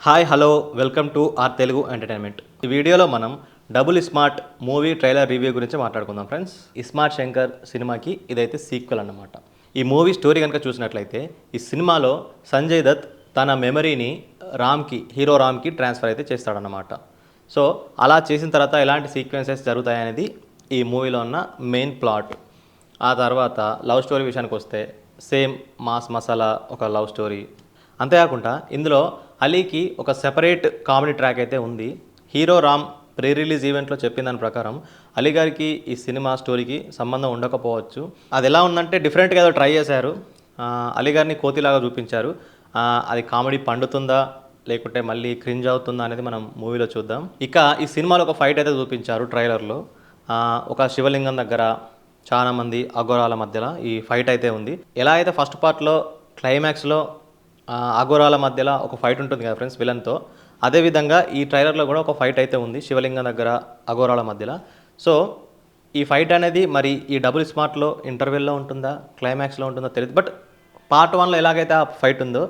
Hi hello welcome to our Telugu entertainment. ఈ వీడియోలో మనం double smart movie trailer review గురించి మాట్లాడుకుందాం ఫ్రెండ్స్. ఇస్మార్ట్ శంకర్ సినిమాకి ఇదైతే సీక్వెల్ అన్నమాట. ఈ మూవీ స్టోరీ కనుక చూసినట్లయితే ఈ సినిమాలో సంజయ్ దత్ తన మెమరీని హీరో రామ్కి ట్రాన్స్ఫర్ అయితే చేస్తాడన్నమాట. సో అలా చేసిన తర్వాత ఎలాంటి సీక్వెన్సెస్ జరుగుతాయనేది ఈ మూవీలో ఉన్న మెయిన్ ప్లాట్. ఆ తర్వాత లవ్ స్టోరీ విషయానికి వస్తే సేమ్ మాస్ మసాలా ఒక లవ్ స్టోరీ. అంతేకాకుండా ఇందులో అలీకి ఒక సెపరేట్ కామెడీ ట్రాక్ అయితే ఉంది. హీరో రామ్ ప్రీ రిలీజ్ ఈవెంట్లో చెప్పిన దాని ప్రకారం అలీ గారికి ఈ సినిమా స్టోరీకి సంబంధం ఉండకపోవచ్చు. అది ఎలా ఉందంటే డిఫరెంట్గా ఏదో ట్రై చేశారు. అలీ గారిని కోతిలాగా చూపించారు. అది కామెడీ పండుతుందా లేకుంటే మళ్ళీ క్రింజ్ అవుతుందా అనేది మనం మూవీలో చూద్దాం. ఇక ఈ సినిమాలో ఒక ఫైట్ అయితే చూపించారు ట్రైలర్లో. ఒక శివలింగం దగ్గర చాలామంది అఘోరాల మధ్యలో ఈ ఫైట్ అయితే ఉంది. ఎలా అయితే ఫస్ట్ పార్ట్లో క్లైమాక్స్లో అఘోరాల మధ్యలో ఒక ఫైట్ ఉంటుంది కదా ఫ్రెండ్స్ విలన్తో, అదేవిధంగా ఈ ట్రైలర్లో కూడా ఒక ఫైట్ అయితే ఉంది శివలింగం దగ్గర అఘోరాల మధ్యలో. సో ఈ ఫైట్ అనేది మరి ఈ డబుల్ స్మార్ట్లో ఇంటర్వెల్లో ఉంటుందా క్లైమాక్స్లో ఉంటుందో తెలియదు. బట్ పార్ట్ 1లో ఎలాగైతే ఆ ఫైట్ ఉందో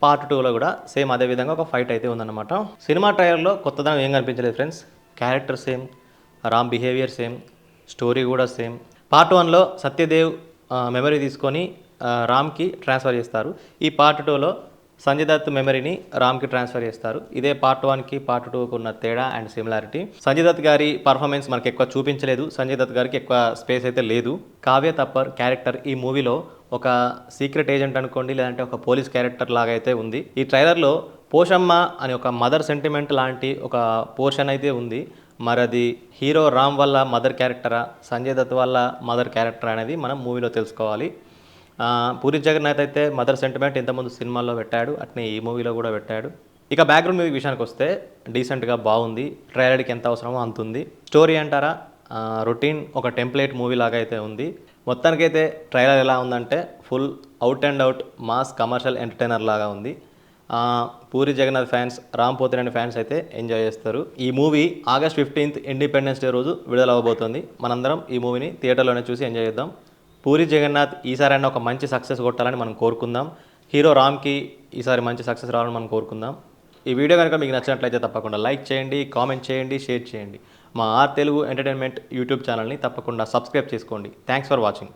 పార్ట్ 2లో కూడా సేమ్ అదే విధంగా ఒక ఫైట్ అయితే ఉందన్నమాట. సినిమా ట్రైలర్లో కొత్తదనం ఏం కనిపించలేదు friends. Character same, Ram behaviour same, story కూడా సేమ్. పార్ట్ 1లో సత్యదేవ్ మెమరీ తీసుకొని రామ్కి ట్రాన్స్ఫర్ చేస్తారు. ఈ పార్ట్ 2లో సంజయ్ దత్ మెమరీని రామ్కి ట్రాన్స్ఫర్ చేస్తారు. ఇదే పార్ట్ 1కి పార్ట్ 2కి ఉన్న తేడా అండ్ సిమిలారిటీ. సంజయ్ దత్ గారి పర్ఫార్మెన్స్ మనకి ఎక్కువ చూపించలేదు. సంజయ్ దత్ గారికి ఎక్కువ స్పేస్ అయితే లేదు. కావ్య తప్పర్ క్యారెక్టర్ ఈ మూవీలో ఒక సీక్రెట్ ఏజెంట్ అనుకోండి, లేదంటే ఒక పోలీస్ క్యారెక్టర్ లాగా అయితే ఉంది. ఈ ట్రైలర్లో పోషమ్మ అని ఒక మదర్ సెంటిమెంట్ లాంటి ఒక పోర్షన్ అయితే ఉంది. మరి అది హీరో రామ్ వల్ల మదర్ క్యారెక్టరా, సంజయ్ దత్ వల్ల మదర్ క్యారెక్టర్ అనేది మనం మూవీలో తెలుసుకోవాలి. పూరి జగన్నాథ్ అయితే మదర్ సెంటిమెంట్ ఇంతకుముందు సినిమాల్లో పెట్టాడు, అట్నే ఈ మూవీలో కూడా పెట్టాడు. ఇక బ్యాక్గ్రౌండ్ మ్యూజిక్ విషయానికి వస్తే డీసెంట్గా బాగుంది. ట్రైలర్కి ఎంత అవసరమో అంత ఉంది. స్టోరీ అంటారా రొటీన్ ఒక టెంప్లేట్ మూవీ లాగా అయితే ఉంది. మొత్తానికైతే ట్రైలర్ ఎలా ఉందంటే full out and out mass commercial entertainer లాగా ఉంది. పూరి జగన్నాథ్ ఫ్యాన్స్, రామ్ పోతినేని ఫ్యాన్స్ అయితే ఎంజాయ్ చేస్తారు. ఈ movie August 15th independence day రోజు విడుదల అవ్వబోతుంది. మనందరం ఈ మూవీని థియేటర్లోనే చూసి ఎంజాయ్ చేద్దాం. పూరి జగన్నాథ్ ఈసారైనా ఒక మంచి సక్సెస్ కొట్టాలని మనం కోరుకుందాం. హీరో రామ్కి ఈసారి మంచి సక్సెస్ రావాలని మనం కోరుకుందాం. ఈ వీడియో కనుక మీకు నచ్చినట్లయితే తప్పకుండా లైక్ చేయండి, కామెంట్ చేయండి, షేర్ చేయండి. మా ఆర్ తెలుగు ఎంటర్టైన్మెంట్ యూట్యూబ్ ఛానల్ని తప్పకుండా సబ్స్క్రైబ్ చేసుకోండి. Thanks for watching.